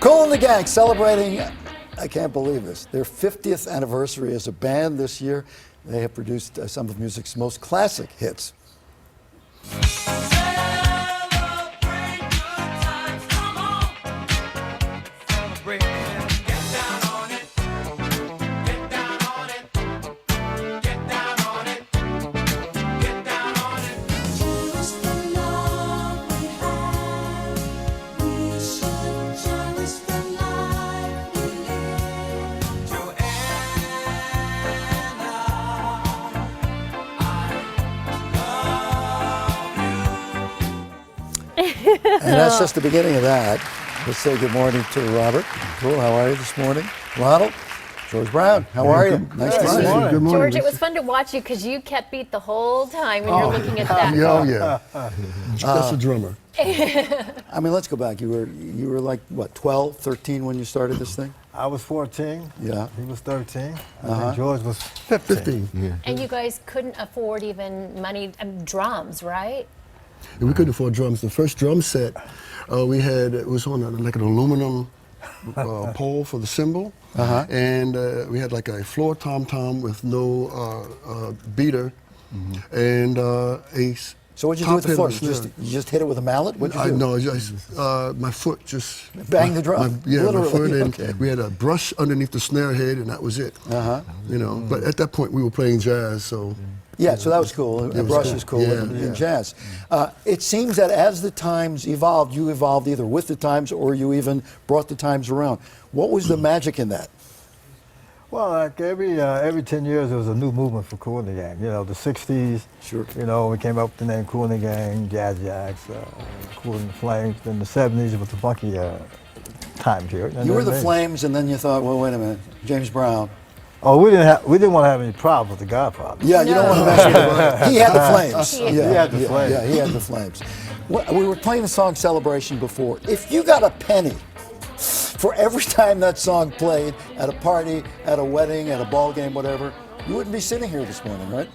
Kool the Gang celebrating, I can't believe this, their 50th anniversary as a band this year. They have produced some of music's most classic hits. And that's just the beginning of that. Let's say good morning to Robert. Cool, how are you this morning? Ronald, George Brown, how are you? Nice to see you. Good morning. George, it was fun to watch you because you kept beat the whole time when you're looking at that. Oh yeah, that's a drummer. I mean, let's go back. You were like, what, 12, 13 when you started this thing? I was 14. Yeah. He was 13. I think George was 15. Yeah. And you guys couldn't afford even money, drums, right? And we couldn't afford drums. The first drum set we had, it was on like an aluminum pole for the cymbal, and we had like a floor tom-tom with no beater, and a. So what'd you do with the floor? You just hit it with a mallet? What'd you do? No, my foot just bang the drum. My foot, and Okay. we had a brush underneath the snare head, and that was it. You know, but at that point we were playing jazz, so. Yeah, so that was cool. A brush is cool in jazz. It seems that as the times evolved, you evolved either with the times or you even brought the times around. What was the magic in that? Well, like every 10 years there was a new movement for Kool the Gang. You know, the 60s, Sure. you know, we came up with the name Kool the Gang, Jazz Jacks, Kool and the Flames. Then the 70s it was the funky time period. And You were then the Flames, and then you thought, well, wait a minute, James Brown. Oh, we didn't want to have any problems with the Godfather. Yeah, you don't want to mess with him. He had the Flames. He had the Flames. Yeah, he had the Flames. We were playing the song Celebration before. If you got a penny for every time that song played at a party, at a wedding, at a ball game, whatever, you wouldn't be sitting here this morning, right?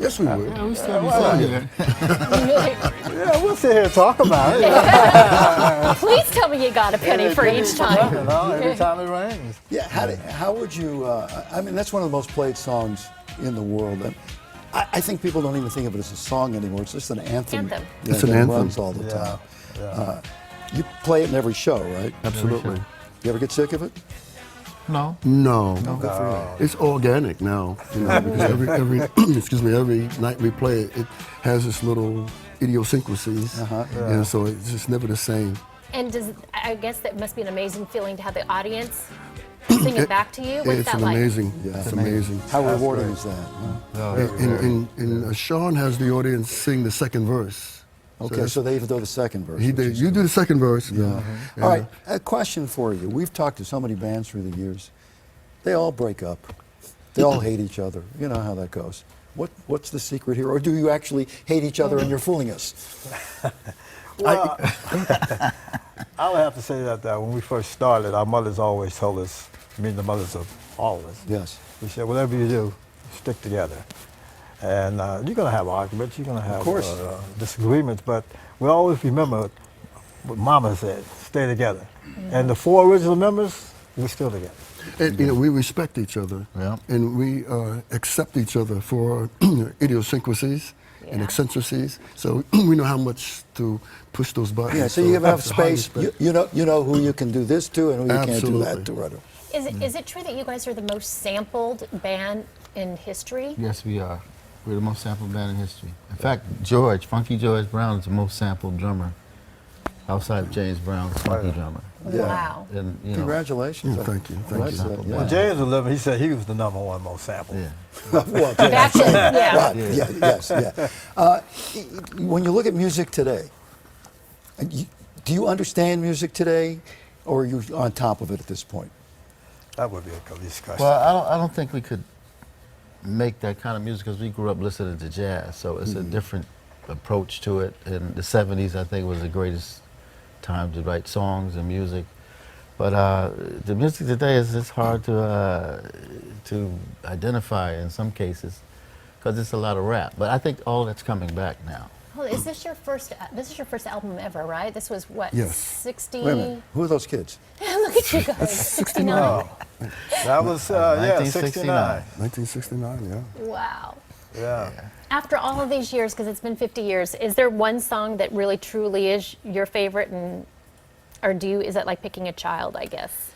Yes, we would. Yeah, we still be singing. Yeah, we'll sit here and talk about it. Please tell me you got a penny for each time. You know, every time it rains. Yeah, how would you, I mean, that's one of the most played songs in the world. And I think people don't even think of it as a song anymore. It's just an anthem. Anthem. It's an that anthem. runs all the time. You play it in every show, right? Absolutely. You ever get sick of it? No. No. Good for It's organic now, you know, because every every night we play it, it has its little idiosyncrasies, and so it's just never the same. And I guess that must be an amazing feeling to have the audience sing it back to you. What's It's that an like? amazing, Yeah. it's amazing. How rewarding is that? Huh? And Sean has the audience sing the second verse. Okay, so they even do the second verse. He which did. is You do cool. the second verse. Yeah. All right, a question for you. We've talked to so many bands through the years. They all break up. They all hate each other. You know how that goes. What's the secret here? Or do you actually hate each other and you're fooling us? Well, I would have to say that when we first started, our mothers always told us, I mean the mothers of all of us, Yes. we said, whatever you do, stick together. And you're going to have arguments, you're going to have course. disagreements, but we always remember what Mama said, stay together. And the four original members, we're still together. And you know, we respect each other, Yeah. and we accept each other for idiosyncrasies and Yeah. eccentricities. So we know how much to push those buttons. Yeah, so you have it's a high space. respect. You know who you can do this to and who you can't do that Absolutely. to. Right? Is it true that you guys are the most sampled band in history? Yes, we are. We're the most sampled band in history. In fact, Funky George Brown is the most sampled drummer outside of James Brown's funky drummer. Yeah. Wow. And, you know, Congratulations. Thank you. Well, Thank that's, you. yeah. When James was living, he said he was the #1 most sampled. yeah. Well, Back yeah. then, yeah. Right, yes, when you look at music today, do you understand music today, or are you on top of it at this point? That would be a good discussion. Well, I don't think we could make that kind of music because we grew up listening to jazz, so it's a different approach to it. In the 70s, I think, was the greatest time to write songs and music. But the music today is it's hard to identify in some cases because it's a lot of rap. But I think all that's coming back now. Well, is this your first? This is your first album ever, right? This was what? Yes. 60. Wait a minute. Who are those kids? Look Look at you guys. 69. That was, 69. 1969, yeah. Wow. Yeah. After all of these years, because it's been 50 years, is there one song that really truly is your favorite, is that like picking a child, I guess?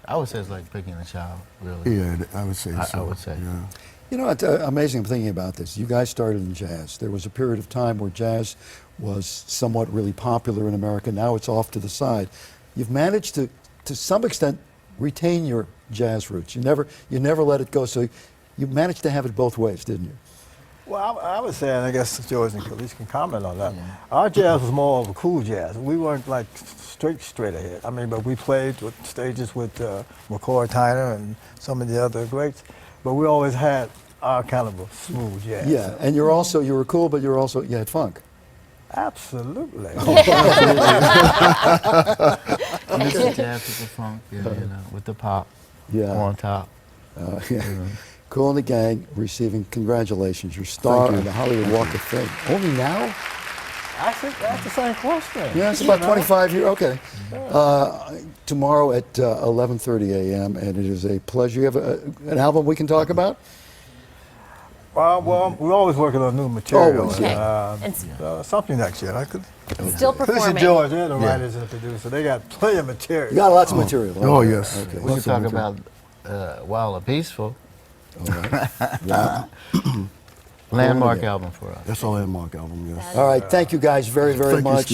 I would say it's like picking a child, really. Yeah, I would say so. I would say. Yeah. You know, it's amazing. I'm thinking about this. You guys started in jazz. There was a period of time where jazz was somewhat really popular in America. Now it's off to the side. You've managed to some extent, retain your jazz roots. You never let it go. So you managed to have it both ways, didn't you? Well, I would say, and I guess George and Khalees can comment on that. Our jazz was more of a cool jazz. We weren't like straight ahead. I mean, but we played with stages with McCoy Tyner and some of the other greats. But we always had our kind of a smooth jazz. Yeah, and you were cool, but you had funk. Absolutely. Mix the jazz with the funk, with the pop on top. Kool the Gang receiving congratulations. Your star on the Hollywood Walk of Fame. Only now? I think that's the same question. Yeah, it's about 25 years. Okay. Tomorrow at 11:30 a.m. and it is a pleasure. You have an album we can talk about? Well, we're always working on new material. Always, and, something next year. I could. Still Khalees performing. and George, they're the writers and the producers. They got plenty of material. You got lots of material. Oh, yes. Okay. We could talk about Wild and Peaceful. All right. Yeah. Landmark album for us. That's our landmark album, yes. All right. Thank you guys very, very Thank you, much. Steve.